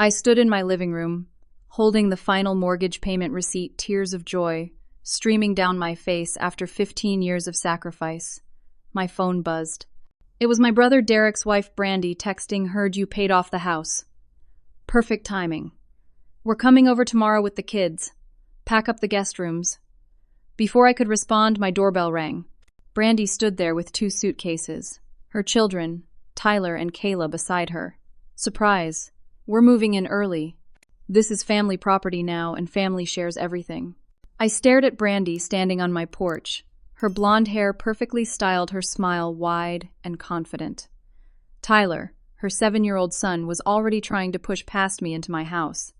I stood in my living room, holding the final mortgage payment receipt, tears of joy streaming down my face after 15 years of sacrifice. My phone buzzed. It was my brother Derek's wife Brandy texting, "Heard you paid off the house." Perfect timing. "We're coming over tomorrow with the kids. Pack up the guest rooms." Before I could respond, my doorbell rang. Brandy stood there with 2 suitcases, her children, Tyler and Kayla, beside her. Surprise. We're moving in early. This is family property now, and family shares everything. I stared at Brandy standing on my porch. Her blonde hair perfectly styled, her smile wide and confident. Tyler, her 7-year-old son, was already trying to push past me into my house.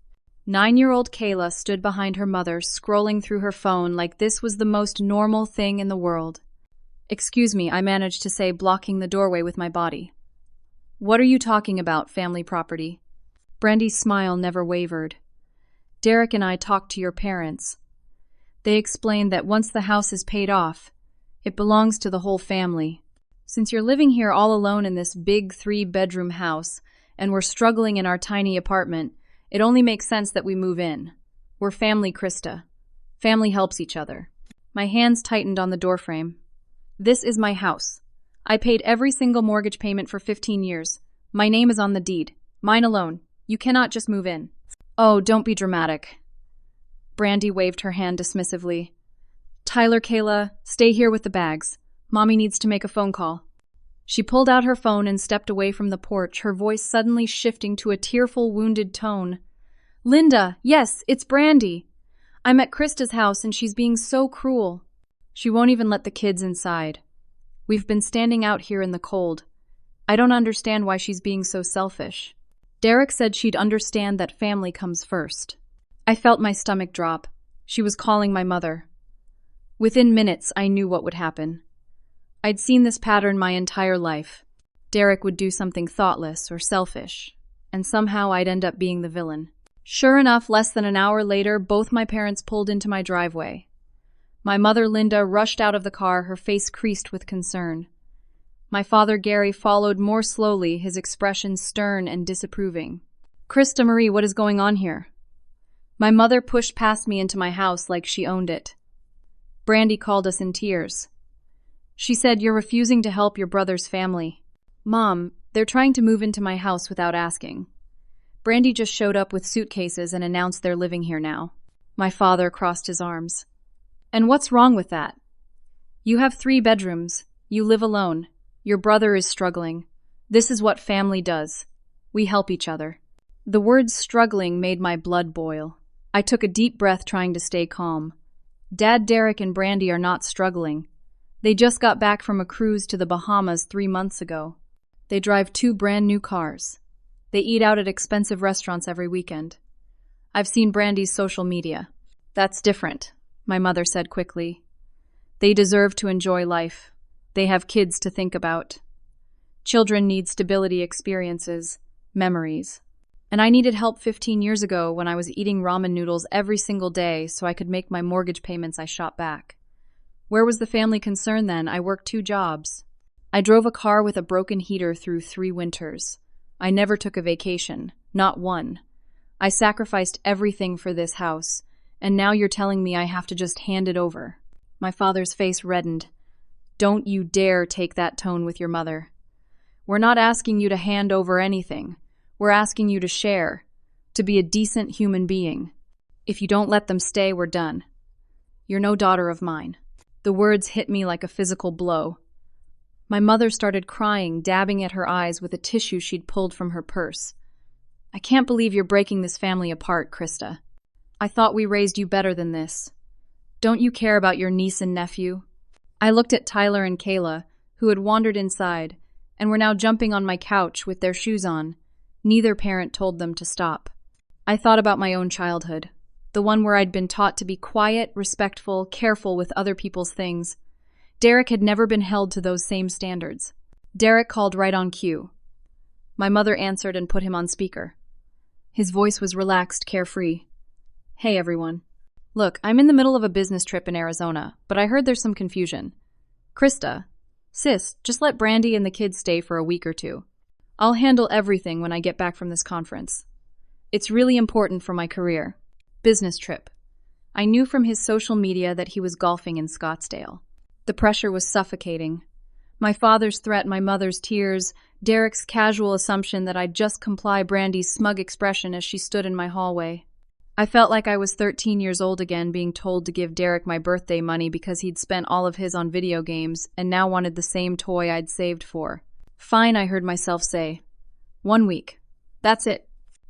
9-year-old Kayla stood behind her mother, scrolling through her phone like this was the most normal thing in the world. "Excuse me," I managed to say, blocking the doorway with my body. "What are you talking about, family property?" Brandy's smile never wavered. "Derek and I talked to your parents. They explained that once the house is paid off, it belongs to the whole family. Since you're living here all alone in this big 3-bedroom house, and we're struggling in our tiny apartment, it only makes sense that we move in. We're family, Christa. Family helps each other." My hands tightened on the doorframe. "This is my house. I paid every single mortgage payment for 15 years. My name is on the deed. Mine alone. You cannot just move in." "Oh, don't be dramatic." Brandy waved her hand dismissively. "Tyler, Kayla, stay here with the bags. Mommy needs to make a phone call." She pulled out her phone and stepped away from the porch, her voice suddenly shifting to a tearful, wounded tone. "Linda, yes, it's Brandy. I'm at Christa's house and she's being so cruel. She won't even let the kids inside. We've been standing out here in the cold. I don't understand why she's being so selfish. Derek said she'd understand that family comes first." I felt my stomach drop. She was calling my mother. Within minutes, I knew what would happen. I'd seen this pattern my entire life. Derek would do something thoughtless or selfish, and somehow I'd end up being the villain. Sure enough, less than an hour later, both my parents pulled into my driveway. My mother, Linda, rushed out of the car, her face creased with concern. My father, Gary, followed more slowly, his expression stern and disapproving. "Christa Marie, what is going on here?" My mother pushed past me into my house like she owned it. Brandy called us in tears. She said, "You're refusing to help your brother's family." "Mom, they're trying to move into my house without asking. Brandy just showed up with suitcases and announced they're living here now." My father crossed his arms. "And what's wrong with that? You have 3 bedrooms. You live alone. Your brother is struggling. This is what family does. We help each other." The words struggling made my blood boil. I took a deep breath, trying to stay calm. Dad, Derek, and Brandy are not struggling. They just got back from a cruise to the Bahamas 3 months ago. They drive 2 brand new cars. They eat out at expensive restaurants every weekend. I've seen Brandy's social media. "That's different," my mother said quickly. "They deserve to enjoy life. They have kids to think about. Children need stability, experiences, memories. And I needed help 15 years ago when I was eating ramen noodles every single day so I could make my mortgage payments. I shot back. Where was the family concern then? I worked 2 jobs. I drove a car with a broken heater through 3 winters. I never took a vacation, not one. I sacrificed everything for this house, and now you're telling me I have to just hand it over." My father's face reddened. "Don't you dare take that tone with your mother. We're not asking you to hand over anything. We're asking you to share, to be a decent human being. If you don't let them stay, we're done. You're no daughter of mine." The words hit me like a physical blow. My mother started crying, dabbing at her eyes with a tissue she'd pulled from her purse. "I can't believe you're breaking this family apart, Christa. I thought we raised you better than this. Don't you care about your niece and nephew?" I looked at Tyler and Kayla, who had wandered inside, and were now jumping on my couch with their shoes on. Neither parent told them to stop. I thought about my own childhood, the one where I'd been taught to be quiet, respectful, careful with other people's things. Derek had never been held to those same standards. Derek called right on cue. My mother answered and put him on speaker. His voice was relaxed, carefree. "Hey, everyone. Look, I'm in the middle of a business trip in Arizona, but I heard there's some confusion. Christa, sis, just let Brandy and the kids stay for a week or 2. I'll handle everything when I get back from this conference. It's really important for my career. Business trip. I knew from his social media that he was golfing in Scottsdale. The pressure was suffocating. My father's threat, my mother's tears, Derek's casual assumption that I'd just comply, Brandy's smug expression as she stood in my hallway. I felt like I was 13 years old again, being told to give Derek my birthday money because he'd spent all of his on video games and now wanted the same toy I'd saved for. Fine, I heard myself say. 1 week. That's it.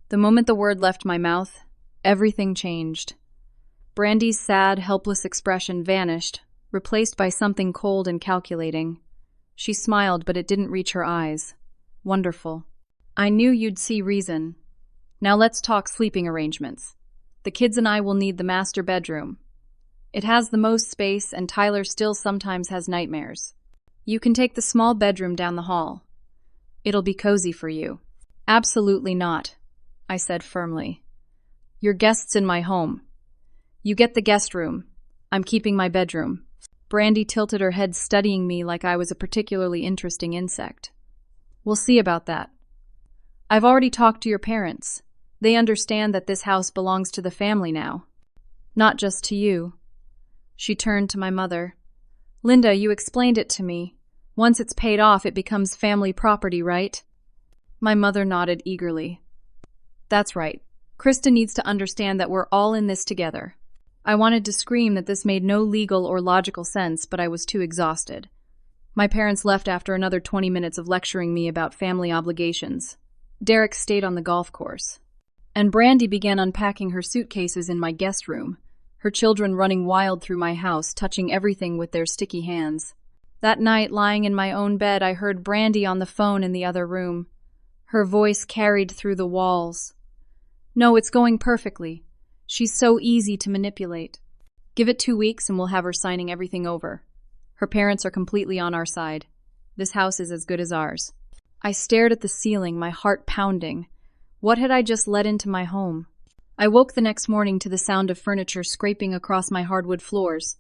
The moment the word left my mouth, everything changed. Brandy's sad, helpless expression vanished, replaced by something cold and calculating. She smiled, but it didn't reach her eyes. Wonderful. I knew you'd see reason. Now let's talk sleeping arrangements. The kids and I will need the master bedroom. It has the most space, and Tyler still sometimes has nightmares. You can take the small bedroom down the hall. It'll be cozy for you. Absolutely not, I said firmly. You're guests in my home. You get the guest room. I'm keeping my bedroom. Brandy tilted her head, studying me like I was a particularly interesting insect. We'll see about that. I've already talked to your parents. They understand that this house belongs to the family now. Not just to you. She turned to my mother. Linda, you explained it to me. Once it's paid off, it becomes family property, right? My mother nodded eagerly. That's right. Christa needs to understand that we're all in this together. I wanted to scream that this made no legal or logical sense, but I was too exhausted. My parents left after another 20 minutes of lecturing me about family obligations. Derek stayed on the golf course. And Brandy began unpacking her suitcases in my guest room, her children running wild through my house, touching everything with their sticky hands. That night, lying in my own bed, I heard Brandy on the phone in the other room. Her voice carried through the walls. No, it's going perfectly. She's so easy to manipulate. Give it 2 weeks and we'll have her signing everything over. Her parents are completely on our side. This house is as good as ours. I stared at the ceiling, my heart pounding. What had I just let into my home? I woke the next morning to the sound of furniture scraping across my hardwood floors.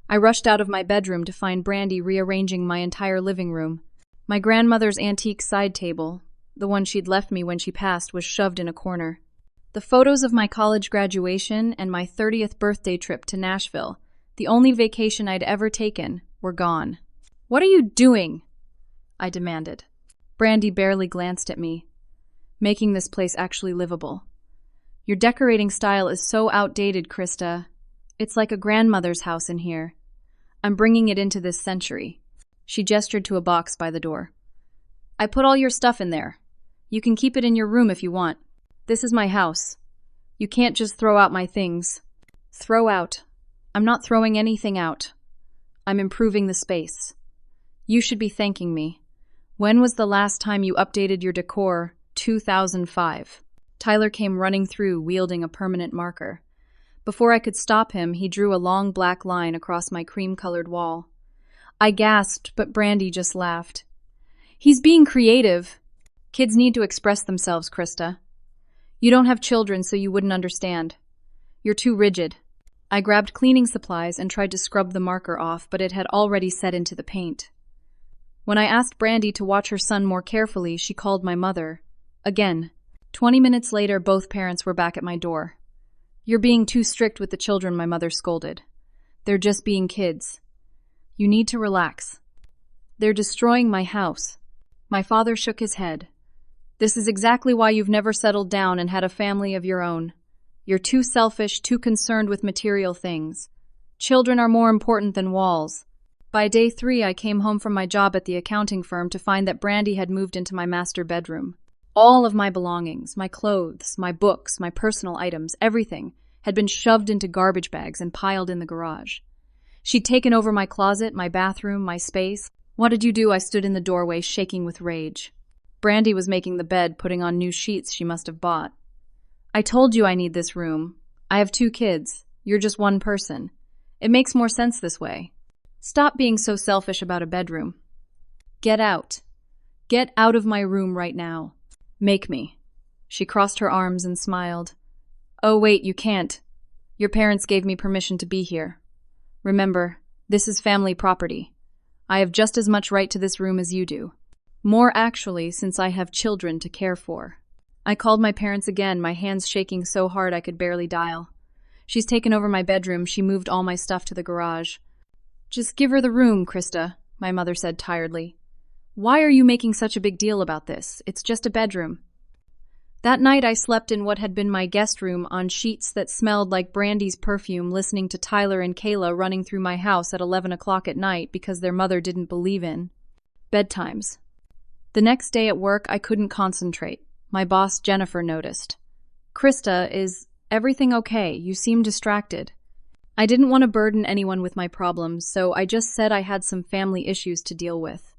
I rushed out of my bedroom to find Brandy rearranging my entire living room. My grandmother's antique side table, the one she'd left me when she passed, was shoved in a corner. The photos of my college graduation and my 30th birthday trip to Nashville, the only vacation I'd ever taken, were gone. What are you doing? I demanded. Brandy barely glanced at me, making this place actually livable. Your decorating style is so outdated, Christa. It's like a grandmother's house in here. I'm bringing it into this century. She gestured to a box by the door. I put all your stuff in there. You can keep it in your room if you want. This is my house. You can't just throw out my things. Throw out. I'm not throwing anything out. I'm improving the space. You should be thanking me. When was the last time you updated your decor? 2005. Tyler came running through, wielding a permanent marker. Before I could stop him, he drew a long black line across my cream-colored wall. I gasped, but Brandy just laughed. He's being creative. Kids need to express themselves, Christa. You don't have children, so you wouldn't understand. You're too rigid. I grabbed cleaning supplies and tried to scrub the marker off, but it had already set into the paint. When I asked Brandy to watch her son more carefully, she called my mother. Again. 20 minutes later, both parents were back at my door. You're being too strict with the children, my mother scolded. They're just being kids. You need to relax. They're destroying my house. My father shook his head. This is exactly why you've never settled down and had a family of your own. You're too selfish, too concerned with material things. Children are more important than walls. By day 3, I came home from my job at the accounting firm to find that Brandy had moved into my master bedroom. All of my belongings, my clothes, my books, my personal items, everything, had been shoved into garbage bags and piled in the garage. She'd taken over my closet, my bathroom, my space. What did you do? I stood in the doorway, shaking with rage. Brandy was making the bed, putting on new sheets she must have bought. I told you I need this room. I have 2 kids. You're just one person. It makes more sense this way. Stop being so selfish about a bedroom. Get out. Get out of my room right now. Make me. She crossed her arms and smiled. Oh, wait, you can't. Your parents gave me permission to be here. Remember, this is family property. I have just as much right to this room as you do. More actually, since I have children to care for. I called my parents again, my hands shaking so hard I could barely dial. She's taken over my bedroom. She moved all my stuff to the garage. Just give her the room, Christa, my mother said tiredly. Why are you making such a big deal about this? It's just a bedroom. That night I slept in what had been my guest room on sheets that smelled like Brandy's perfume, listening to Tyler and Kayla running through my house at 11 o'clock at night because their mother didn't believe in bedtimes. The next day at work I couldn't concentrate. My boss Jennifer noticed. Christa, is everything okay? You seem distracted. I didn't want to burden anyone with my problems, so I just said I had some family issues to deal with.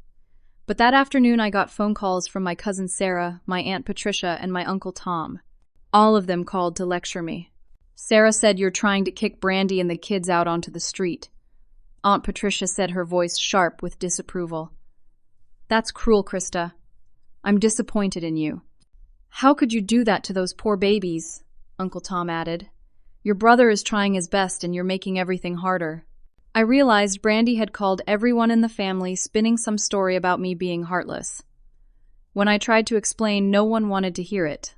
But that afternoon I got phone calls from my cousin Sarah, my Aunt Patricia, and my Uncle Tom. All of them called to lecture me. Sarah said you're trying to kick Brandy and the kids out onto the street. Aunt Patricia said, her voice sharp with disapproval. That's cruel, Christa. I'm disappointed in you. How could you do that to those poor babies? Uncle Tom added. Your brother is trying his best and you're making everything harder. I realized Brandy had called everyone in the family, spinning some story about me being heartless. When I tried to explain, no one wanted to hear it.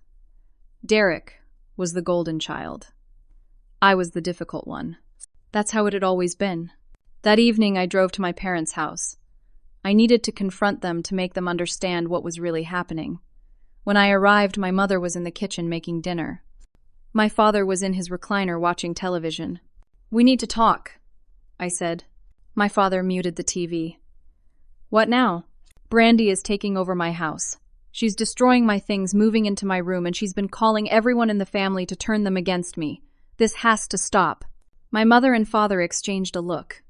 Derek was the golden child. I was the difficult one. That's how it had always been. That evening I drove to my parents' house. I needed to confront them to make them understand what was really happening. When I arrived, my mother was in the kitchen making dinner. My father was in his recliner watching television. We need to talk, I said. My father muted the TV. What now? Brandy is taking over my house. She's destroying my things, moving into my room, and she's been calling everyone in the family to turn them against me. This has to stop. My mother and father exchanged a look.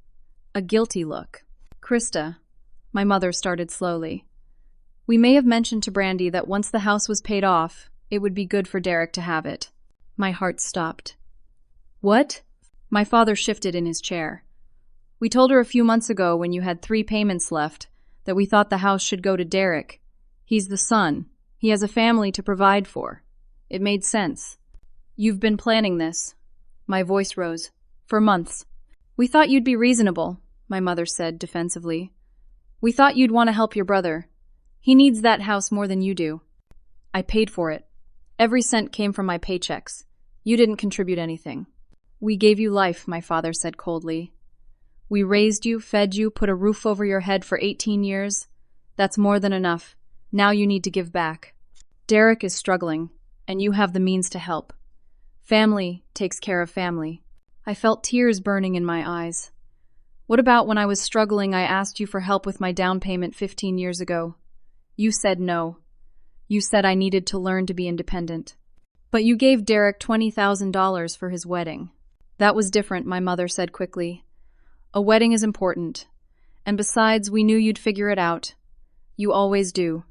A guilty look. Christa, my mother started slowly. We may have mentioned to Brandy that once the house was paid off, it would be good for Derek to have it. My heart stopped. What? My father shifted in his chair. We told her a few months ago, when you had 3 payments left, that we thought the house should go to Derek. He's the son. He has a family to provide for. It made sense. You've been planning this. My voice rose. For months. We thought you'd be reasonable, my mother said defensively. We thought you'd want to help your brother. He needs that house more than you do. I paid for it. Every cent came from my paychecks. You didn't contribute anything. We gave you life, my father said coldly. We raised you, fed you, put a roof over your head for 18 years. That's more than enough. Now you need to give back. Derek is struggling, and you have the means to help. Family takes care of family. I felt tears burning in my eyes. What about when I was struggling, I asked you for help with my down payment 15 years ago? You said no. You said I needed to learn to be independent. But you gave Derek $20,000 for his wedding. That was different, my mother said quickly. A wedding is important. And besides, we knew you'd figure it out. You always do.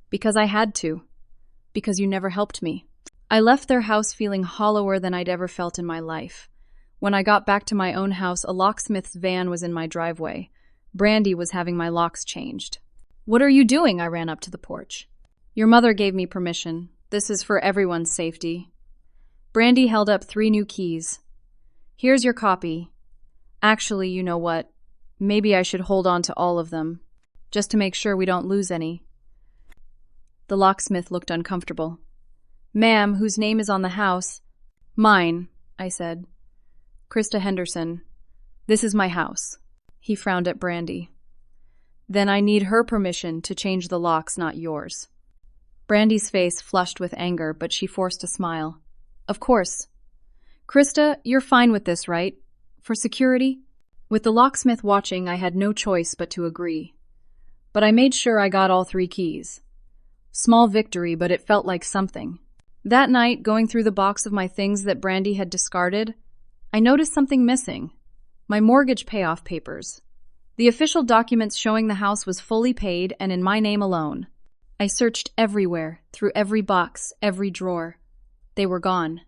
Because I had to. Because you never helped me. I left their house feeling hollower than I'd ever felt in my life. When I got back to my own house, a locksmith's van was in my driveway. Brandy was having my locks changed. What are you doing? I ran up to the porch. Your mother gave me permission. This is for everyone's safety. Brandy held up 3 new keys. Here's your copy. Actually, you know what? Maybe I should hold on to all of them, just to make sure we don't lose any. The locksmith looked uncomfortable. Ma'am, whose name is on the house? Mine, I said. Christa Henderson. This is my house. He frowned at Brandy. Then I need her permission to change the locks, not yours. Brandy's face flushed with anger, but she forced a smile. Of course. Christa, you're fine with this, right? For security? With the locksmith watching, I had no choice but to agree. But I made sure I got all 3 keys. Small victory, but it felt like something. That night, going through the box of my things that Brandy had discarded, I noticed something missing. My mortgage payoff papers. The official documents showing the house was fully paid and in my name alone. I searched everywhere, through every box, every drawer. They were gone.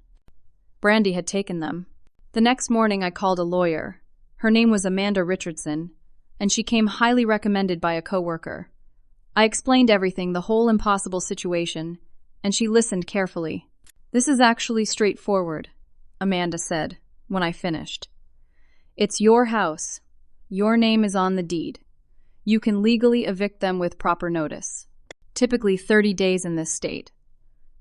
Brandy had taken them. The next morning I called a lawyer. Her name was Amanda Richardson, and she came highly recommended by a coworker. I explained everything, the whole impossible situation, and she listened carefully. This is actually straightforward, Amanda said, when I finished. It's your house. Your name is on the deed. You can legally evict them with proper notice. Typically 30 days in this state.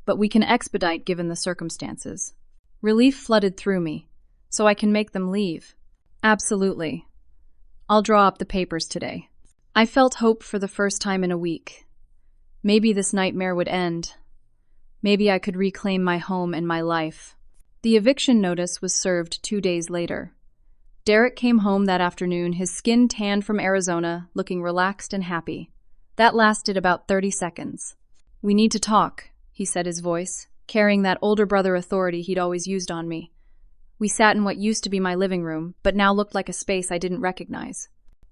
but we can expedite given the circumstances. Relief flooded through me, so I can make them leave. Absolutely. I'll draw up the papers today. I felt hope for the first time in a week. Maybe this nightmare would end. Maybe I could reclaim my home and my life. The eviction notice was served 2 days later. Derek came home that afternoon, his skin tanned from Arizona, looking relaxed and happy. That lasted about 30 seconds. "We need to talk," he said, his voice, carrying that older brother authority he'd always used on me. We sat in what used to be my living room, but now looked like a space I didn't recognize.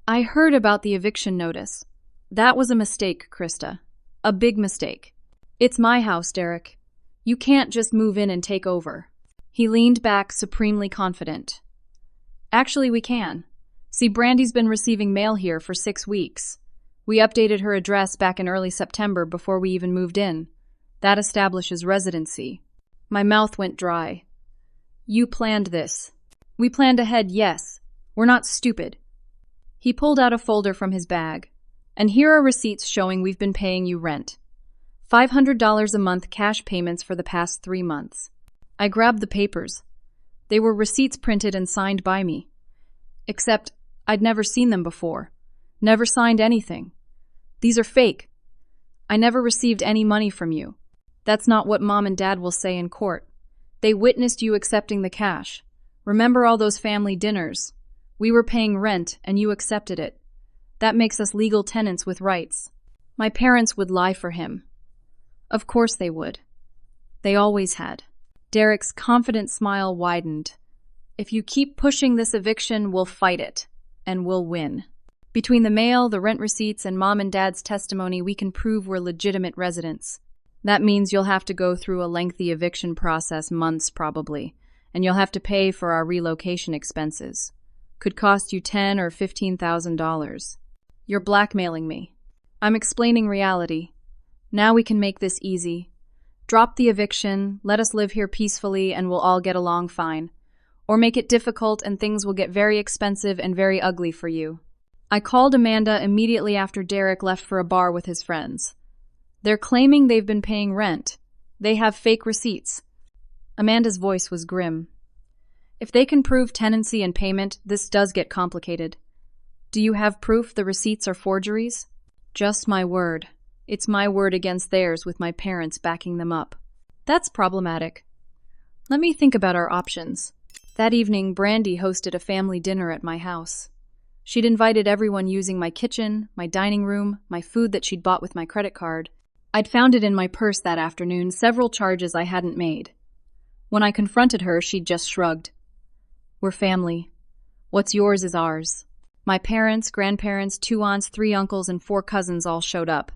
"I heard about the eviction notice. That was a mistake, Christa. A big mistake. It's my house, Derek. You can't just move in and take over." He leaned back, supremely confident. "Actually, we can. See, Brandy's been receiving mail here for 6 weeks. We updated her address back in early September before we even moved in. That establishes residency." My mouth went dry. "You planned this." "We planned ahead, yes. We're not stupid." He pulled out a folder from his bag. "And here are receipts showing we've been paying you rent. $500 a month cash payments for the past 3 months. I grabbed the papers. They were receipts printed and signed by me. Except I'd never seen them before. Never signed anything. "These are fake. I never received any money from you." "That's not what Mom and Dad will say in court. They witnessed you accepting the cash. Remember all those family dinners? We were paying rent and you accepted it. That makes us legal tenants with rights." My parents would lie for him. Of course they would. They always had. Derek's confident smile widened. "If you keep pushing this eviction, we'll fight it. And we'll win. Between the mail, the rent receipts, and Mom and Dad's testimony, we can prove we're legitimate residents. That means you'll have to go through a lengthy eviction process, months probably, and you'll have to pay for our relocation expenses. Could cost you $10,000 or $15,000. You're blackmailing me. I'm explaining reality. Now we can make this easy. Drop the eviction, let us live here peacefully, and we'll all get along fine. Or make it difficult and things will get very expensive and very ugly for you." I called Amanda immediately after Derek left for a bar with his friends. "They're claiming they've been paying rent. They have fake receipts." Amanda's voice was grim. "If they can prove tenancy and payment, this does get complicated. Do you have proof the receipts are forgeries?" "Just my word. It's my word against theirs with my parents backing them up." "That's problematic. Let me think about our options." That evening, Brandy hosted a family dinner at my house. She'd invited everyone using my kitchen, my dining room, my food that she'd bought with my credit card. I'd found it in my purse that afternoon, several charges I hadn't made. When I confronted her, she'd just shrugged. "We're family. What's yours is ours." My parents, grandparents, 2 aunts, 3 uncles, and 4 cousins all showed up.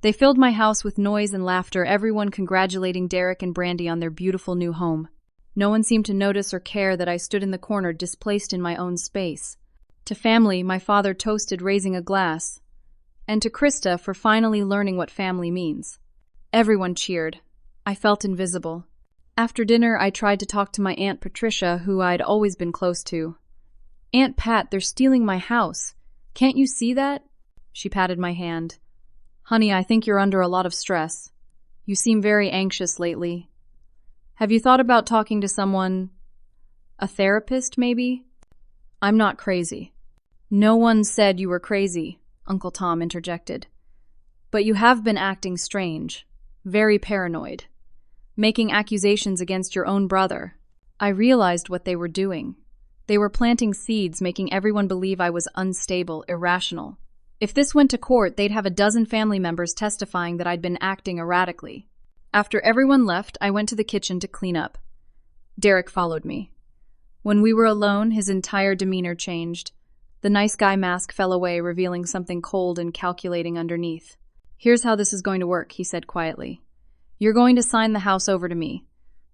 They filled my house with noise and laughter, everyone congratulating Derek and Brandy on their beautiful new home. No one seemed to notice or care that I stood in the corner, displaced in my own space. To family, my father toasted, raising a glass. And to Christa for finally learning what family means. Everyone cheered. I felt invisible. After dinner, I tried to talk to my Aunt Patricia, who I'd always been close to. "Aunt Pat, they're stealing my house. Can't you see that?" She patted my hand. "Honey, I think you're under a lot of stress. You seem very anxious lately. Have you thought about talking to someone? A therapist, maybe?" "I'm not crazy." "No one said you were crazy," Uncle Tom interjected. "But you have been acting strange, very paranoid, making accusations against your own brother." I realized what they were doing. They were planting seeds, making everyone believe I was unstable, irrational. If this went to court, they'd have a dozen family members testifying that I'd been acting erratically. After everyone left, I went to the kitchen to clean up. Derek followed me. When we were alone, his entire demeanor changed. The nice guy mask fell away, revealing something cold and calculating underneath. "Here's how this is going to work," he said quietly. "You're going to sign the house over to me.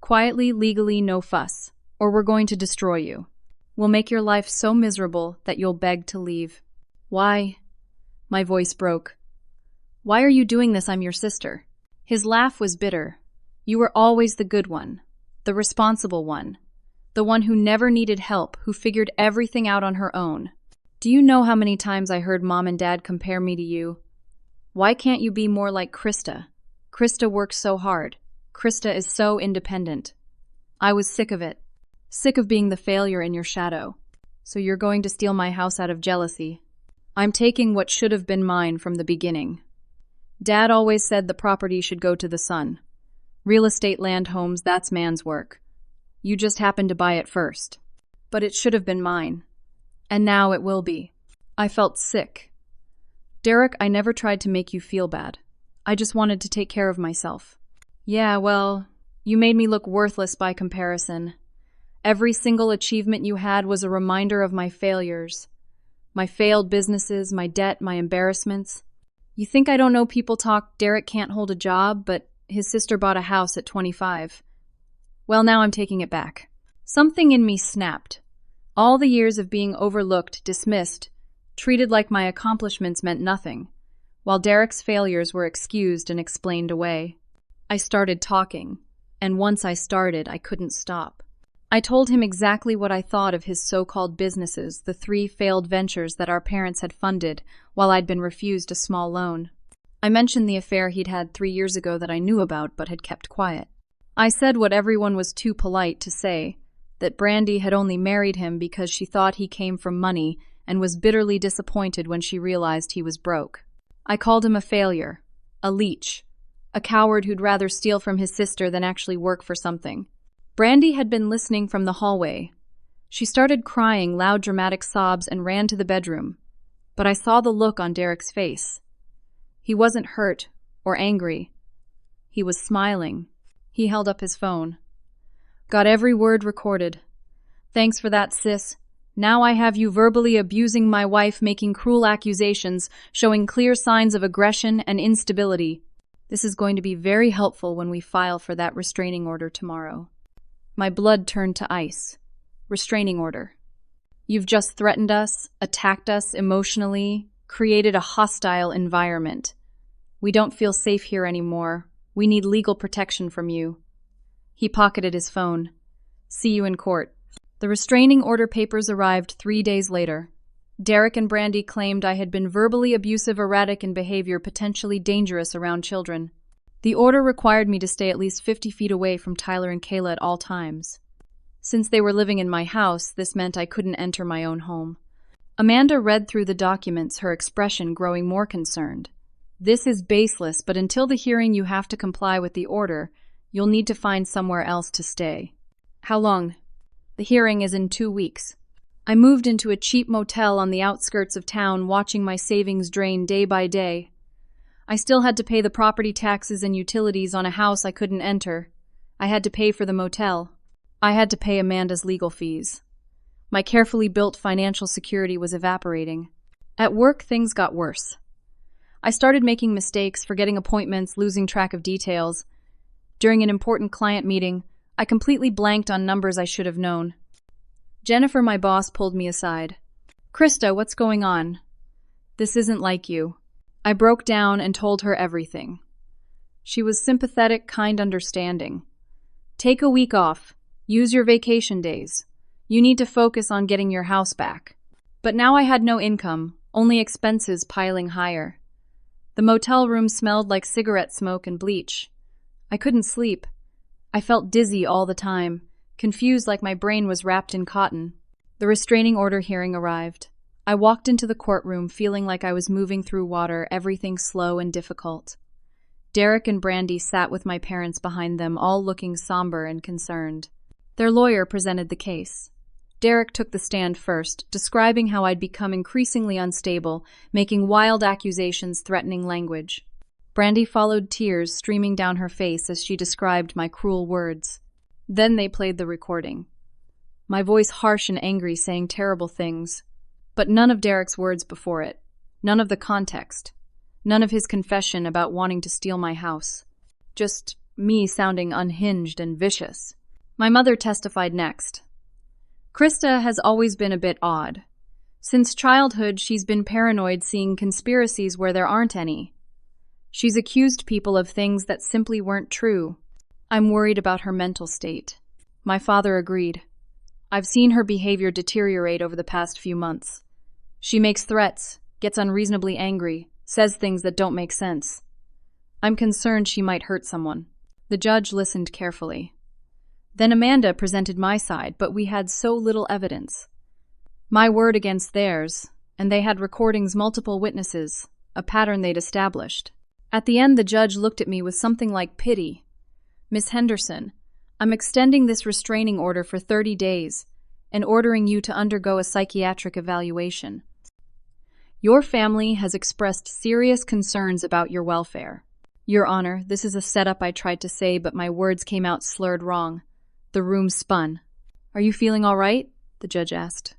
Quietly, legally, no fuss. Or we're going to destroy you. We'll make your life so miserable that you'll beg to leave." "Why?" My voice broke. "Why are you doing this? I'm your sister." His laugh was bitter. "You were always the good one, the responsible one, the one who never needed help, who figured everything out on her own. Do you know how many times I heard Mom and Dad compare me to you? Why can't you be more like Christa? Christa works so hard. Christa is so independent. I was sick of it. Sick of being the failure in your shadow. So you're going to steal my house out of jealousy. I'm taking what should have been mine from the beginning. Dad always said the property should go to the son. Real estate land homes, that's man's work. You just happened to buy it first. But it should have been mine. And now it will be. I felt sick. Derek, I never tried to make you feel bad. I just wanted to take care of myself. Yeah, well, you made me look worthless by comparison. Every single achievement you had was a reminder of my failures. My failed businesses, my debt, my embarrassments. You think I don't know people talk Derek can't hold a job, but his sister bought a house at 25. Well, now I'm taking it back. Something in me snapped. All the years of being overlooked, dismissed, treated like my accomplishments meant nothing, while Derek's failures were excused and explained away. I started talking, and once I started, I couldn't stop. I told him exactly what I thought of his so-called businesses, the 3 failed ventures that our parents had funded, while I'd been refused a small loan. I mentioned the affair he'd had 3 years ago that I knew about but had kept quiet. I said what everyone was too polite to say, that Brandy had only married him because she thought he came from money and was bitterly disappointed when she realized he was broke. I called him a failure, a leech, a coward who'd rather steal from his sister than actually work for something. Brandy had been listening from the hallway. She started crying loud dramatic sobs and ran to the bedroom. But I saw the look on Derek's face. He wasn't hurt or angry. He was smiling. He held up his phone. Got every word recorded. Thanks for that, sis. Now I have you verbally abusing my wife, making cruel accusations, showing clear signs of aggression and instability. This is going to be very helpful when we file for that restraining order tomorrow. My blood turned to ice. Restraining order. You've just threatened us, attacked us emotionally, created a hostile environment. We don't feel safe here anymore. We need legal protection from you. He pocketed his phone. See you in court. The restraining order papers arrived 3 days later. Derek and Brandy claimed I had been verbally abusive, erratic in behavior, potentially dangerous around children. The order required me to stay at least 50 feet away from Tyler and Kayla at all times. Since they were living in my house, this meant I couldn't enter my own home. Amanda read through the documents, her expression growing more concerned. This is baseless, but until the hearing you have to comply with the order. You'll need to find somewhere else to stay. How long? The hearing is in 2 weeks. I moved into a cheap motel on the outskirts of town, watching my savings drain day by day. I still had to pay the property taxes and utilities on a house I couldn't enter. I had to pay for the motel. I had to pay Amanda's legal fees. My carefully built financial security was evaporating. At work, things got worse. I started making mistakes, forgetting appointments, losing track of details. During an important client meeting, I completely blanked on numbers I should have known. Jennifer, my boss, pulled me aside. Christa, what's going on? This isn't like you. I broke down and told her everything. She was sympathetic, kind, understanding. Take a week off. Use your vacation days. You need to focus on getting your house back. But now I had no income, only expenses piling higher. The motel room smelled like cigarette smoke and bleach. I couldn't sleep. I felt dizzy all the time, confused like my brain was wrapped in cotton. The restraining order hearing arrived. I walked into the courtroom feeling like I was moving through water, everything slow and difficult. Derek and Brandy sat with my parents behind them, all looking somber and concerned. Their lawyer presented the case. Derek took the stand first, describing how I'd become increasingly unstable, making wild accusations, threatening language. Brandy followed, tears streaming down her face as she described my cruel words. Then they played the recording. My voice harsh and angry, saying terrible things. But none of Derek's words before it. None of the context. None of his confession about wanting to steal my house. Just me sounding unhinged and vicious. My mother testified next. Christa has always been a bit odd. Since childhood, she's been paranoid, seeing conspiracies where there aren't any. She's accused people of things that simply weren't true. I'm worried about her mental state. My father agreed. I've seen her behavior deteriorate over the past few months. She makes threats, gets unreasonably angry, says things that don't make sense. I'm concerned she might hurt someone. The judge listened carefully. Then Amanda presented my side, but we had so little evidence. My word against theirs, and they had recordings, multiple witnesses, a pattern they'd established. At the end, the judge looked at me with something like pity. "Miss Henderson, I'm extending this restraining order for 30 days and ordering you to undergo a psychiatric evaluation. Your family has expressed serious concerns about your welfare." "Your Honor, this is a setup," I tried to say, but my words came out slurred wrong. The room spun. "Are you feeling all right?" the judge asked.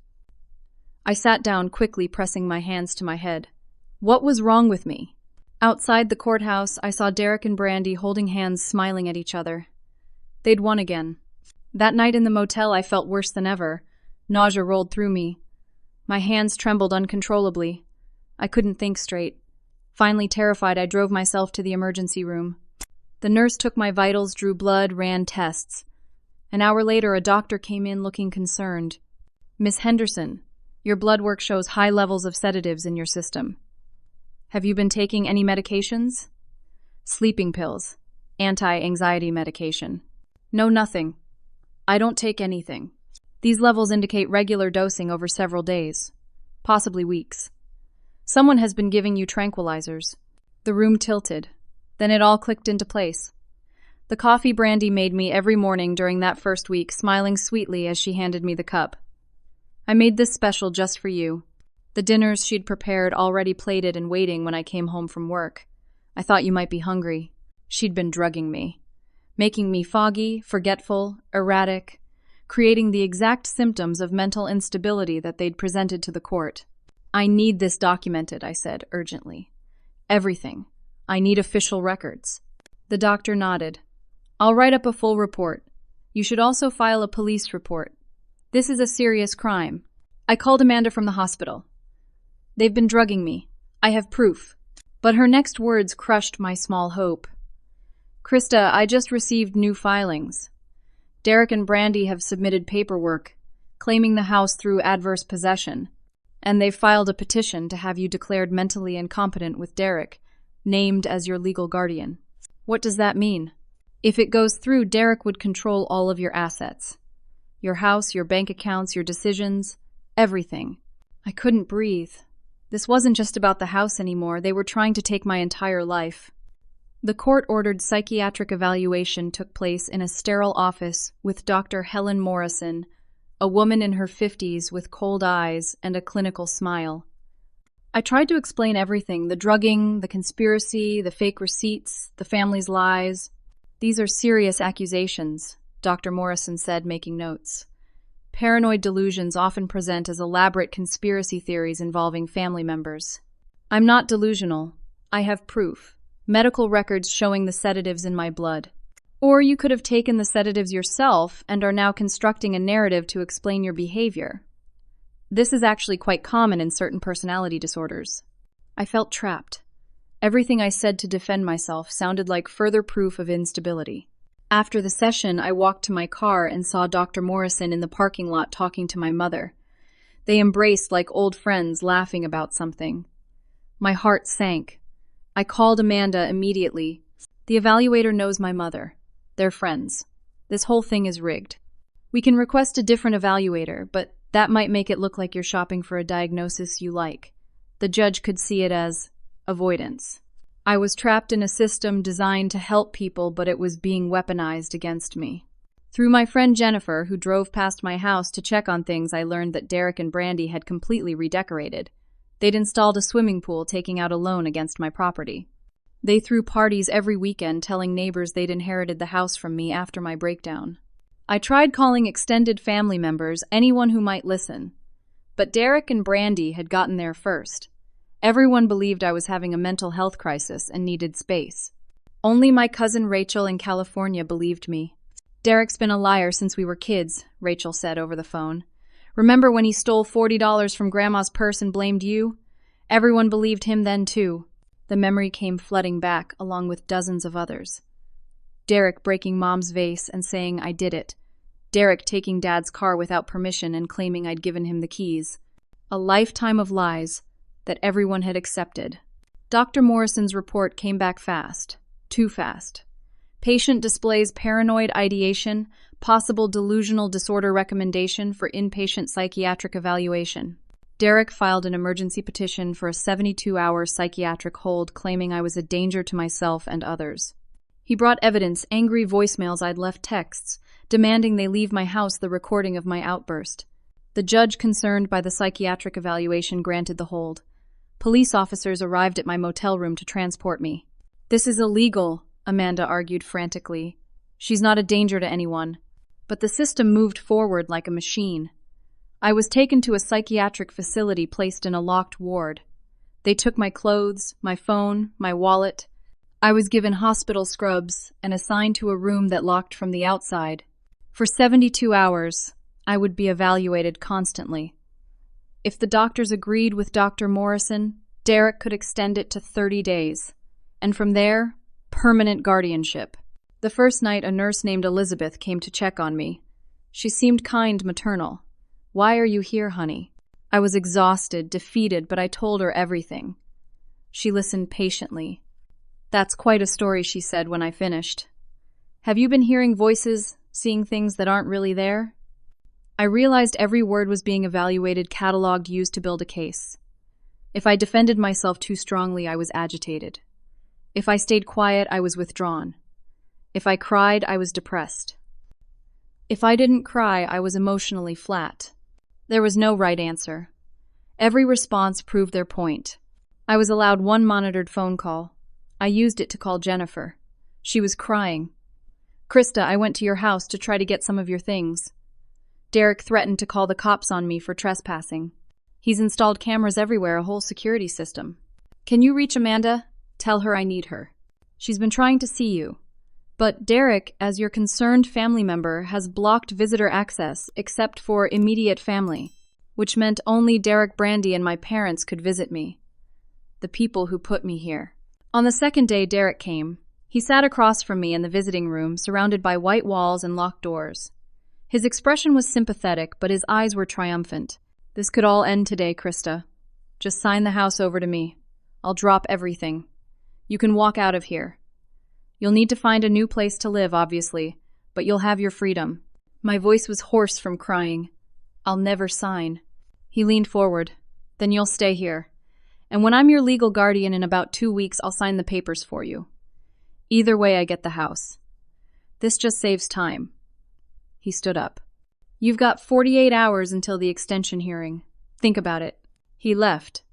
I sat down quickly, pressing my hands to my head. What was wrong with me? Outside the courthouse, I saw Derek and Brandy holding hands, smiling at each other. They'd won again. That night in the motel, I felt worse than ever. Nausea rolled through me. My hands trembled uncontrollably. I couldn't think straight. Finally terrified, I drove myself to the emergency room. The nurse took my vitals, drew blood, ran tests. An hour later, a doctor came in looking concerned. "Miss Henderson, your blood work shows high levels of sedatives in your system. Have you been taking any medications?" "Sleeping pills. Anti-anxiety medication." "No, nothing. I don't take anything. These levels indicate regular dosing over several days, possibly weeks. Someone has been giving you tranquilizers." The room tilted. Then it all clicked into place. The coffee Brandy made me every morning during that first week, smiling sweetly as she handed me the cup. "I made this special just for you." The dinners she'd prepared already plated and waiting when I came home from work. "I thought you might be hungry." She'd been drugging me, making me foggy, forgetful, erratic, creating the exact symptoms of mental instability that they'd presented to the court. "I need this documented," I said urgently. "Everything. I need official records." The doctor nodded. "I'll write up a full report. You should also file a police report. This is a serious crime." I called Amanda from the hospital. "They've been drugging me. I have proof." But her next words crushed my small hope. "Christa, I just received new filings. Derek and Brandy have submitted paperwork claiming the house through adverse possession, and they've filed a petition to have you declared mentally incompetent with Derek, named as your legal guardian." "What does that mean?" "If it goes through, Derek would control all of your assets. Your house, your bank accounts, your decisions, everything." I couldn't breathe. This wasn't just about the house anymore. They were trying to take my entire life. The court-ordered psychiatric evaluation took place in a sterile office with Dr. Helen Morrison, a woman in her 50s with cold eyes and a clinical smile. I tried to explain everything: the drugging, the conspiracy, the fake receipts, the family's lies. "These are serious accusations," Dr. Morrison said, making notes. "Paranoid delusions often present as elaborate conspiracy theories involving family members." "I'm not delusional. I have proof. Medical records showing the sedatives in my blood. Or you could have taken the sedatives yourself and are now constructing a narrative to explain your behavior. This is actually quite common in certain personality disorders." I felt trapped. Everything I said to defend myself sounded like further proof of instability. After the session, I walked to my car and saw Dr. Morrison in the parking lot talking to my mother. They embraced like old friends, laughing about something. My heart sank. I called Amanda immediately. "The evaluator knows my mother. They're friends. This whole thing is rigged. We can request a different evaluator, but that might make it look like you're shopping for a diagnosis you like." The judge could see it as avoidance. I was trapped in a system designed to help people, but it was being weaponized against me. Through my friend Jennifer, who drove past my house to check on things, I learned that Derek and Brandy had completely redecorated. They'd installed a swimming pool, taking out a loan against my property. They threw parties every weekend, telling neighbors they'd inherited the house from me after my breakdown. I tried calling extended family members, anyone who might listen. But Derek and Brandy had gotten there first. Everyone believed I was having a mental health crisis and needed space. Only my cousin Rachel in California believed me. "Derek's been a liar since we were kids," Rachel said over the phone. "Remember when he stole $40 from Grandma's purse and blamed you? Everyone believed him then, too." The memory came flooding back, along with dozens of others. Derek breaking Mom's vase and saying I did it. Derek taking Dad's car without permission and claiming I'd given him the keys. A lifetime of lies that everyone had accepted. Dr. Morrison's report came back fast. Too fast. Patient displays paranoid ideation, possible delusional disorder recommendation for inpatient psychiatric evaluation. Derek filed an emergency petition for a 72-hour psychiatric hold claiming I was a danger to myself and others. He brought evidence, angry voicemails I'd left, texts, demanding they leave my house the recording of my outburst. The judge concerned by the psychiatric evaluation granted the hold. Police officers arrived at my motel room to transport me. "This is illegal," Amanda argued frantically. "She's not a danger to anyone." But the system moved forward like a machine. I was taken to a psychiatric facility placed in a locked ward. They took my clothes, my phone, my wallet. I was given hospital scrubs and assigned to a room that locked from the outside. For 72 hours, I would be evaluated constantly. If the doctors agreed with Dr. Morrison, Derek could extend it to 30 days. And from there, permanent guardianship. The first night, a nurse named Elizabeth came to check on me. She seemed kind, maternal. "Why are you here, honey?" I was exhausted, defeated, but I told her everything. She listened patiently. "That's quite a story," she said when I finished. "Have you been hearing voices, seeing things that aren't really there?" I realized every word was being evaluated, cataloged, used to build a case. If I defended myself too strongly, I was agitated. If I stayed quiet, I was withdrawn. If I cried, I was depressed. If I didn't cry, I was emotionally flat. There was no right answer. Every response proved their point. I was allowed one monitored phone call. I used it to call Jennifer. She was crying. "Christa, I went to your house to try to get some of your things. Derek threatened to call the cops on me for trespassing. He's installed cameras everywhere, a whole security system. Can you reach Amanda? Tell her I need her. She's been trying to see you. But Derek, as your concerned family member, has blocked visitor access except for immediate family, which meant only Derek Brandy and my parents could visit me. The people who put me here." On the second day, Derek came. He sat across from me in the visiting room, surrounded by white walls and locked doors. His expression was sympathetic, but his eyes were triumphant. "This could all end today, Christa. Just sign the house over to me. I'll drop everything. You can walk out of here. You'll need to find a new place to live, obviously, but you'll have your freedom." My voice was hoarse from crying. "I'll never sign." He leaned forward. "Then you'll stay here. And when I'm your legal guardian in about 2 weeks, I'll sign the papers for you. Either way, I get the house. This just saves time." He stood up. "You've got 48 hours until the extension hearing. Think about it." He left,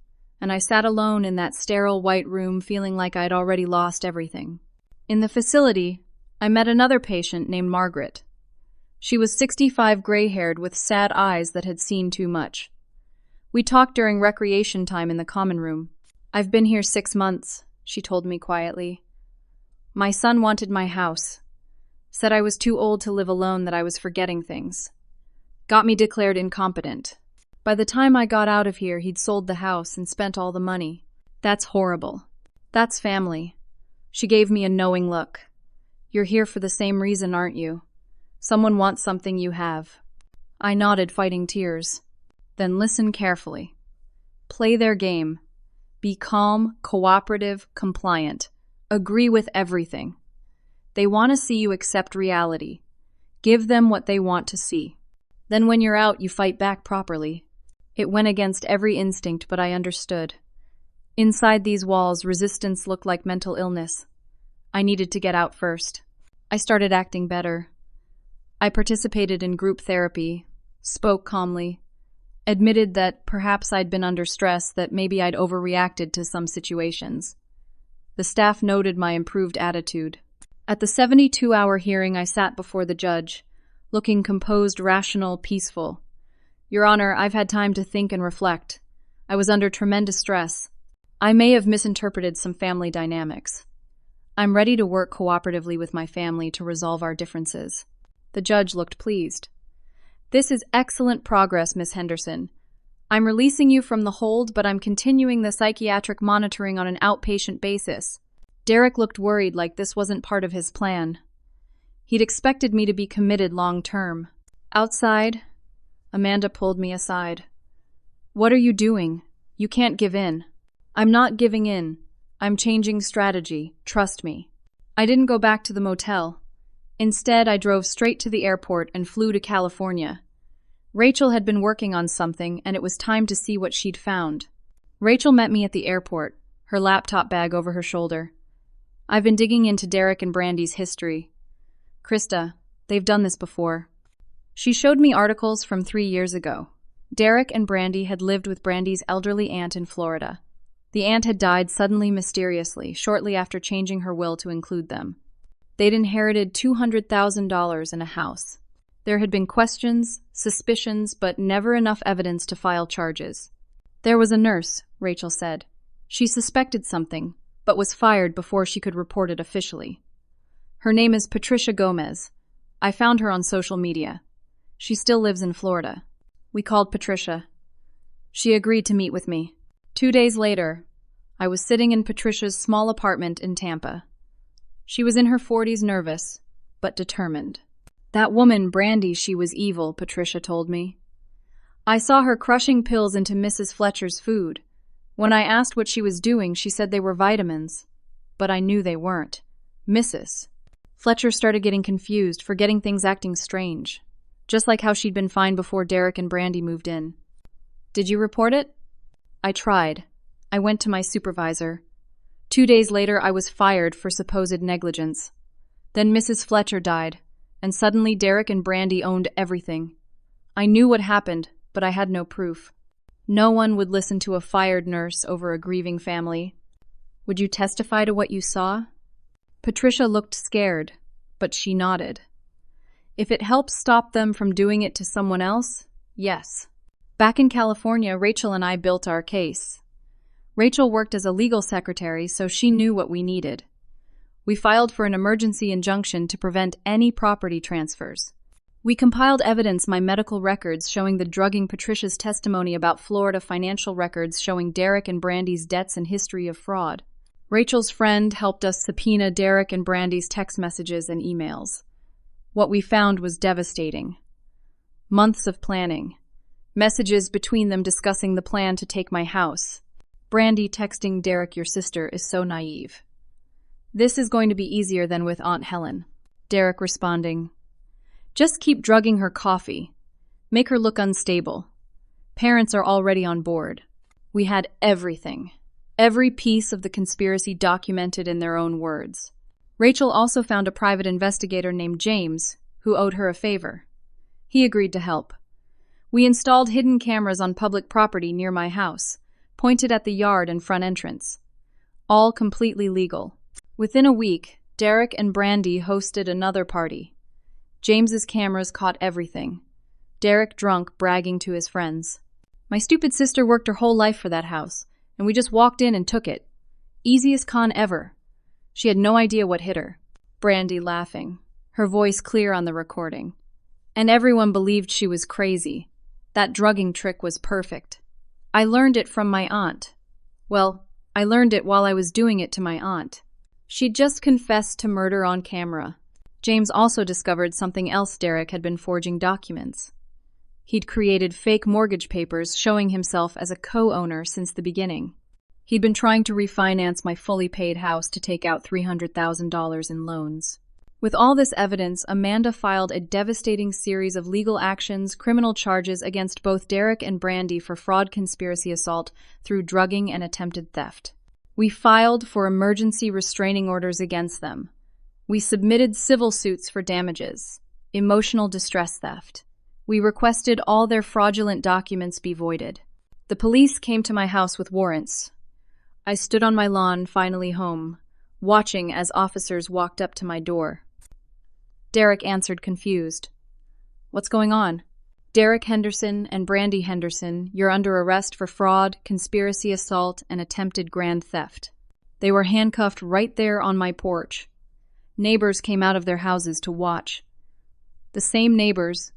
and I sat alone in that sterile white room feeling like I'd already lost everything. In the facility, I met another patient named Margaret. She was 65, gray-haired, with sad eyes that had seen too much. We talked during recreation time in the common room. "I've been here 6 months, she told me quietly. "My son wanted my house. Said I was too old to live alone, that I was forgetting things. Got me declared incompetent. By the time I got out of here, he'd sold the house and spent all the money. That's horrible. That's family." She gave me a knowing look. "You're here for the same reason, aren't you? Someone wants something you have." I nodded, fighting tears. "Then listen carefully. Play their game. Be calm, cooperative, compliant. Agree with everything. They want to see you accept reality. Give them what they want to see. Then when you're out, you fight back properly." It went against every instinct, but I understood. Inside these walls, resistance looked like mental illness. I needed to get out first. I started acting better. I participated in group therapy, spoke calmly, admitted that perhaps I'd been under stress, that maybe I'd overreacted to some situations. The staff noted my improved attitude. At the 72-hour hearing, I sat before the judge, looking composed, rational, peaceful. "Your Honor, I've had time to think and reflect. I was under tremendous stress. I may have misinterpreted some family dynamics. I'm ready to work cooperatively with my family to resolve our differences." The judge looked pleased. "This is excellent progress, Miss Henderson. I'm releasing you from the hold, but I'm continuing the psychiatric monitoring on an outpatient basis." Derek looked worried, like this wasn't part of his plan. He'd expected me to be committed long-term. Outside, Amanda pulled me aside. "What are you doing? You can't give in." "I'm not giving in. I'm changing strategy. Trust me." I didn't go back to the motel. Instead, I drove straight to the airport and flew to California. Rachel had been working on something, and it was time to see what she'd found. Rachel met me at the airport, her laptop bag over her shoulder. I've been digging into Derek and Brandy's history. Christa, they've done this before. She showed me articles from 3 years ago. Derek and Brandy had lived with Brandy's elderly aunt in Florida. The aunt had died suddenly mysteriously, shortly after changing her will to include them. They'd inherited $200,000 in a house. There had been questions, suspicions, but never enough evidence to file charges. There was a nurse, Rachel said. She suspected something, but was fired before she could report it officially. Her name is Patricia Gomez. I found her on social media. She still lives in Florida. We called Patricia. She agreed to meet with me. 2 days later, I was sitting in Patricia's small apartment in Tampa. She was in her 40s, nervous, but determined. That woman, Brandy, she was evil, Patricia told me. I saw her crushing pills into Mrs. Fletcher's food. When I asked what she was doing, she said they were vitamins. But I knew they weren't. Mrs. Fletcher started getting confused, forgetting things, acting strange. Just like how she'd been fine before Derek and Brandy moved in. Did you report it? I tried. I went to my supervisor. 2 days later, I was fired for supposed negligence. Then Mrs. Fletcher died, and suddenly Derek and Brandy owned everything. I knew what happened, but I had no proof. No one would listen to a fired nurse over a grieving family. Would you testify to what you saw? Patricia looked scared, but she nodded. If it helps stop them from doing it to someone else, yes. Back in California, Rachel and I built our case. Rachel worked as a legal secretary, so she knew what we needed. We filed for an emergency injunction to prevent any property transfers. We compiled evidence, my medical records showing the drugging, Patricia's testimony about Florida financial records showing Derek and Brandy's debts and history of fraud. Rachel's friend helped us subpoena Derek and Brandy's text messages and emails. What we found was devastating. Months of planning. Messages between them discussing the plan to take my house. Brandy texting Derek, "Your sister is so naive. This is going to be easier than with Aunt Helen." Derek responding, "Just keep drugging her coffee. Make her look unstable. Parents are already on board." We had everything. Every piece of the conspiracy documented in their own words. Rachel also found a private investigator named James, who owed her a favor. He agreed to help. We installed hidden cameras on public property near my house, pointed at the yard and front entrance. All completely legal. Within a week, Derek and Brandy hosted another party. James's cameras caught everything. Derek drunk, bragging to his friends. "My stupid sister worked her whole life for that house, and we just walked in and took it. Easiest con ever. She had no idea what hit her." Brandy laughing, her voice clear on the recording. "And everyone believed she was crazy. That drugging trick was perfect. I learned it from my aunt. Well, I learned it while I was doing it to my aunt. She'd just confessed to murder on camera." James also discovered something else. Derek had been forging documents. He'd created fake mortgage papers showing himself as a co-owner since the beginning. He'd been trying to refinance my fully paid house to take out $300,000 in loans. With all this evidence, Amanda filed a devastating series of legal actions, criminal charges against both Derek and Brandy for fraud, conspiracy, assault through drugging, and attempted theft. We filed for emergency restraining orders against them. We submitted civil suits for damages, emotional distress theft. We requested all their fraudulent documents be voided. The police came to my house with warrants. I stood on my lawn, finally home, watching as officers walked up to my door. Derek answered, confused. "What's going on?" "Derek Henderson and Brandy Henderson, you're under arrest for fraud, conspiracy, assault, and attempted grand theft." They were handcuffed right there on my porch. Neighbors came out of their houses to watch. The same neighbors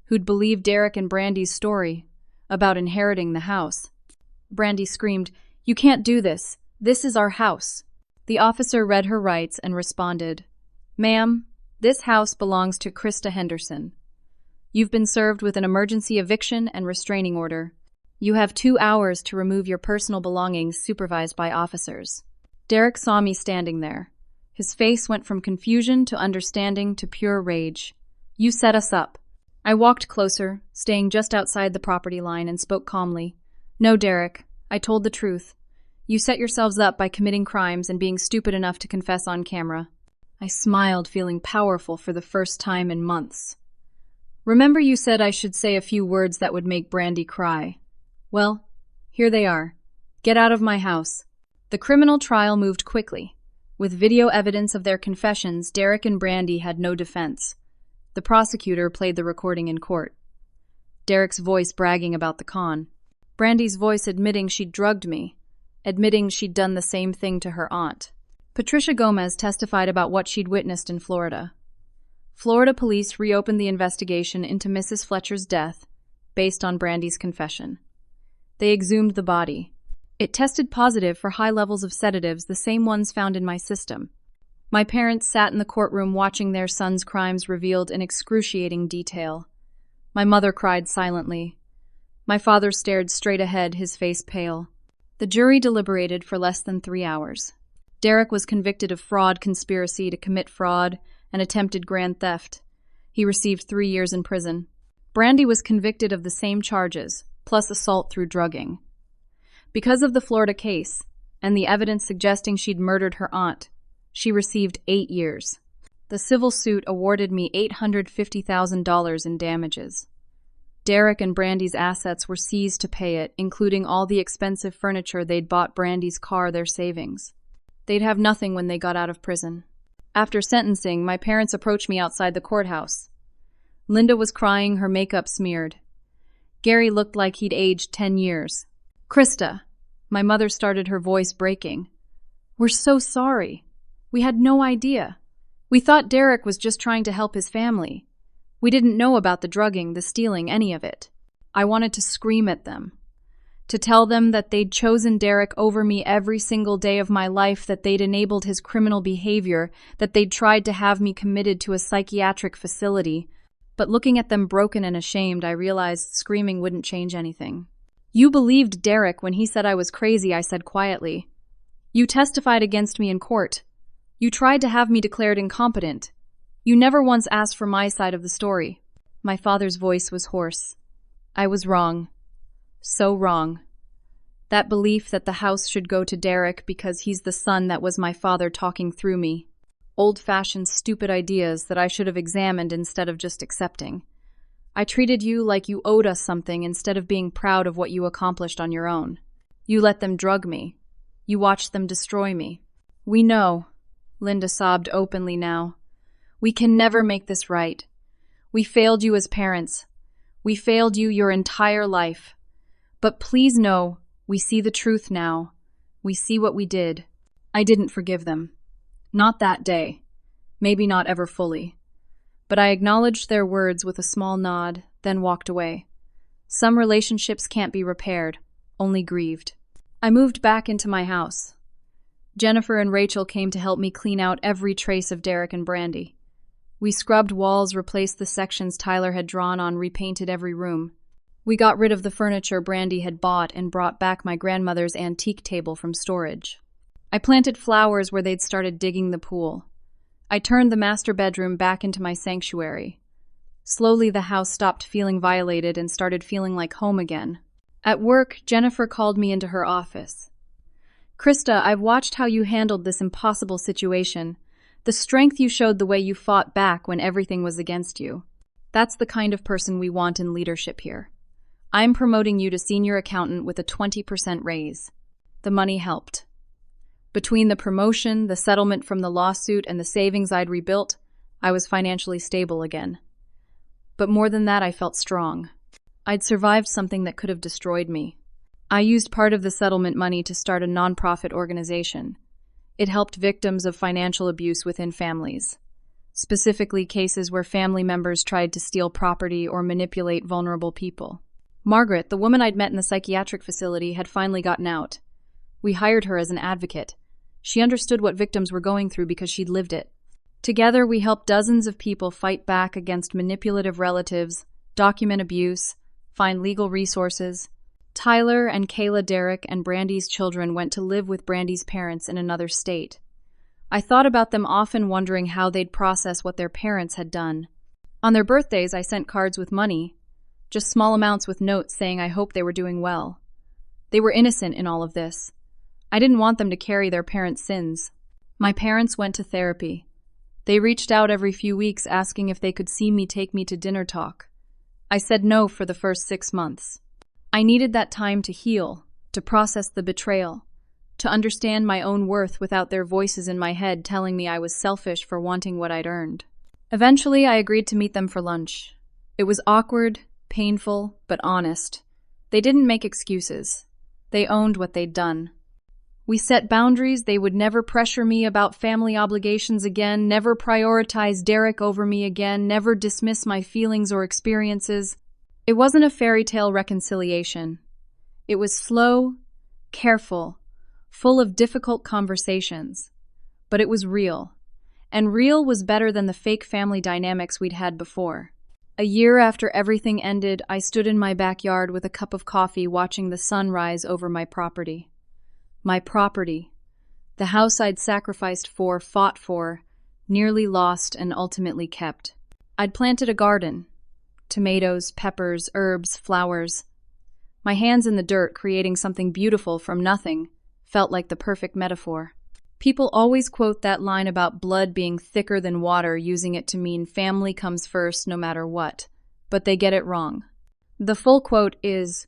who'd believed Derek and Brandy's story about inheriting the house. Brandy screamed, "You can't do this. This is our house." The officer read her rights and responded, "Ma'am, this house belongs to Christa Henderson. You've been served with an emergency eviction and restraining order. You have 2 hours to remove your personal belongings, supervised by officers." Derek saw me standing there. His face went from confusion to understanding to pure rage. "You set us up." I walked closer, staying just outside the property line, and spoke calmly. "No, Derek, I told the truth. You set yourselves up by committing crimes and being stupid enough to confess on camera." I smiled, feeling powerful for the first time in months. "Remember you said I should say a few words that would make Brandy cry? Well, here they are. Get out of my house." The criminal trial moved quickly. With video evidence of their confessions, Derek and Brandy had no defense. The prosecutor played the recording in court. Derek's voice bragging about the con. Brandy's voice admitting she'd drugged me, admitting she'd done the same thing to her aunt. Patricia Gomez testified about what she'd witnessed in Florida. Florida police reopened the investigation into Mrs. Fletcher's death based on Brandy's confession. They exhumed the body. It tested positive for high levels of sedatives, the same ones found in my system. My parents sat in the courtroom watching their son's crimes revealed in excruciating detail. My mother cried silently. My father stared straight ahead, his face pale. The jury deliberated for less than 3 hours. Derek was convicted of fraud, conspiracy to commit fraud, and attempted grand theft. He received 3 years in prison. Brandy was convicted of the same charges, plus assault through drugging. Because of the Florida case, and the evidence suggesting she'd murdered her aunt, she received 8 years. The civil suit awarded me $850,000 in damages. Derek and Brandy's assets were seized to pay it, including all the expensive furniture they'd bought Brandy's car, their savings. They'd have nothing when they got out of prison. After sentencing, my parents approached me outside the courthouse. Linda was crying, her makeup smeared. Gary looked like he'd aged 10 years. "Christa," my mother started, her voice breaking. "We're so sorry. We had no idea. We thought Derek was just trying to help his family. We didn't know about the drugging, the stealing, any of it." I wanted to scream at them, to tell them that they'd chosen Derek over me every single day of my life, that they'd enabled his criminal behavior, that they'd tried to have me committed to a psychiatric facility. But looking at them broken and ashamed, I realized screaming wouldn't change anything. "You believed Derek when he said I was crazy," I said quietly. "You testified against me in court. You tried to have me declared incompetent. You never once asked for my side of the story." My father's voice was hoarse. "I was wrong. So wrong. That belief that the house should go to Derek because he's the son that was my father talking through me. Old-fashioned, stupid ideas that I should have examined instead of just accepting. I treated you like you owed us something instead of being proud of what you accomplished on your own. You let them drug me. You watched them destroy me. We know," Linda sobbed openly now. "We can never make this right. We failed you as parents. We failed you your entire life. But please know, we see the truth now. We see what we did." I didn't forgive them. Not that day. Maybe not ever fully. But I acknowledged their words with a small nod, then walked away. Some relationships can't be repaired, only grieved. I moved back into my house. Jennifer and Rachel came to help me clean out every trace of Derek and Brandy. We scrubbed walls, replaced the sections Tyler had drawn on, repainted every room. We got rid of the furniture Brandy had bought and brought back my grandmother's antique table from storage. I planted flowers where they'd started digging the pool. I turned the master bedroom back into my sanctuary. Slowly, the house stopped feeling violated and started feeling like home again. At work, Jennifer called me into her office. "Christa, I've watched how you handled this impossible situation. The strength you showed, the way you fought back when everything was against you. That's the kind of person we want in leadership here. I'm promoting you to senior accountant with a 20% raise." The money helped. Between the promotion, the settlement from the lawsuit, and the savings I'd rebuilt, I was financially stable again. But more than that, I felt strong. I'd survived something that could have destroyed me. I used part of the settlement money to start a nonprofit organization. It helped victims of financial abuse within families, specifically cases where family members tried to steal property or manipulate vulnerable people. Margaret, the woman I'd met in the psychiatric facility, had finally gotten out. We hired her as an advocate. She understood what victims were going through because she'd lived it. Together, we helped dozens of people fight back against manipulative relatives, document abuse, find legal resources. Tyler and Kayla, Derek, and Brandy's children went to live with Brandy's parents in another state. I thought about them often, wondering how they'd process what their parents had done. On their birthdays, I sent cards with money, just small amounts with notes saying I hoped they were doing well. They were innocent in all of this. I didn't want them to carry their parents' sins. My parents went to therapy. They reached out every few weeks asking if they could see me, take me to dinner talk. I said no for the first 6 months. I needed that time to heal, to process the betrayal, to understand my own worth without their voices in my head telling me I was selfish for wanting what I'd earned. Eventually, I agreed to meet them for lunch. It was awkward, painful, but honest. They didn't make excuses. They owned what they'd done. We set boundaries. They would never pressure me about family obligations again, never prioritize Derek over me again, never dismiss my feelings or experiences. It wasn't a fairy tale reconciliation. It was slow, careful, full of difficult conversations. But it was real. And real was better than the fake family dynamics we'd had before. A year after everything ended, I stood in my backyard with a cup of coffee watching the sun rise over my property. My property. The house I'd sacrificed for, fought for, nearly lost and ultimately kept. I'd planted a garden. Tomatoes, peppers, herbs, flowers. My hands in the dirt, creating something beautiful from nothing, felt like the perfect metaphor. People always quote that line about blood being thicker than water, using it to mean family comes first no matter what. But they get it wrong. The full quote is,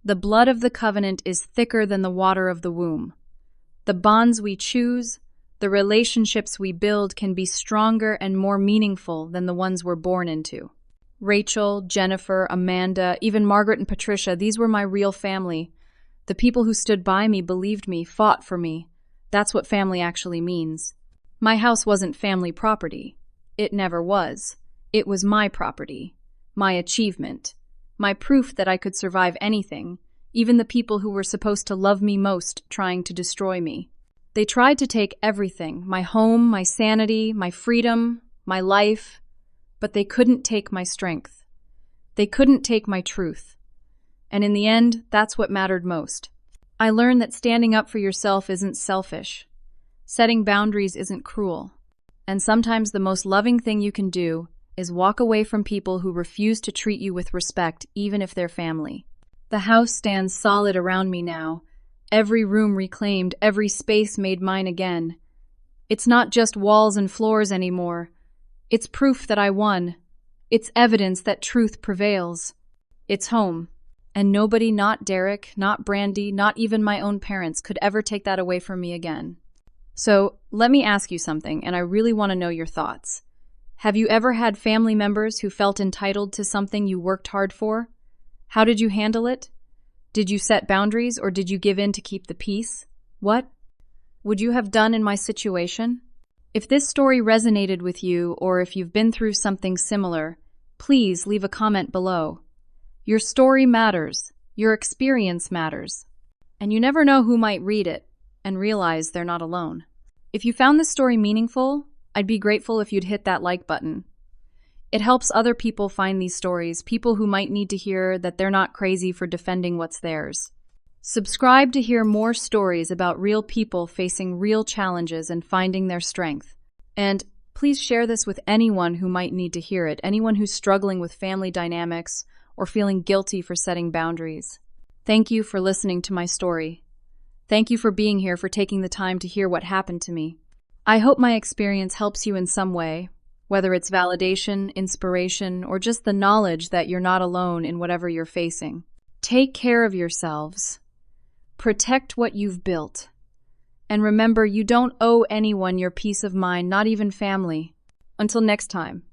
"The blood of the covenant is thicker than the water of the womb. The bonds we choose, the relationships we build can be stronger and more meaningful than the ones we're born into." Rachel, Jennifer, Amanda, even Margaret and Patricia, these were my real family. The people who stood by me, believed me, fought for me. That's what family actually means. My house wasn't family property. It never was. It was my property, my achievement, my proof that I could survive anything, even the people who were supposed to love me most trying to destroy me. They tried to take everything, my home, my sanity, my freedom, my life, but they couldn't take my strength. They couldn't take my truth. And in the end, that's what mattered most. I learned that standing up for yourself isn't selfish. Setting boundaries isn't cruel. And sometimes the most loving thing you can do is walk away from people who refuse to treat you with respect, even if they're family. The house stands solid around me now, every room reclaimed, every space made mine again. It's not just walls and floors anymore. It's proof that I won. It's evidence that truth prevails. It's home. And nobody, not Derek, not Brandy, not even my own parents, could ever take that away from me again. So, let me ask you something, and I really want to know your thoughts. Have you ever had family members who felt entitled to something you worked hard for? How did you handle it? Did you set boundaries, or did you give in to keep the peace? What would you have done in my situation? If this story resonated with you, or if you've been through something similar, please leave a comment below. Your story matters. Your experience matters. And you never know who might read it and realize they're not alone. If you found this story meaningful, I'd be grateful if you'd hit that like button. It helps other people find these stories, people who might need to hear that they're not crazy for defending what's theirs. Subscribe to hear more stories about real people facing real challenges and finding their strength. And please share this with anyone who might need to hear it, anyone who's struggling with family dynamics or feeling guilty for setting boundaries. Thank you for listening to my story. Thank you for being here, for taking the time to hear what happened to me. I hope my experience helps you in some way, whether it's validation, inspiration, or just the knowledge that you're not alone in whatever you're facing. Take care of yourselves. Protect what you've built. And remember, you don't owe anyone your peace of mind, not even family. Until next time.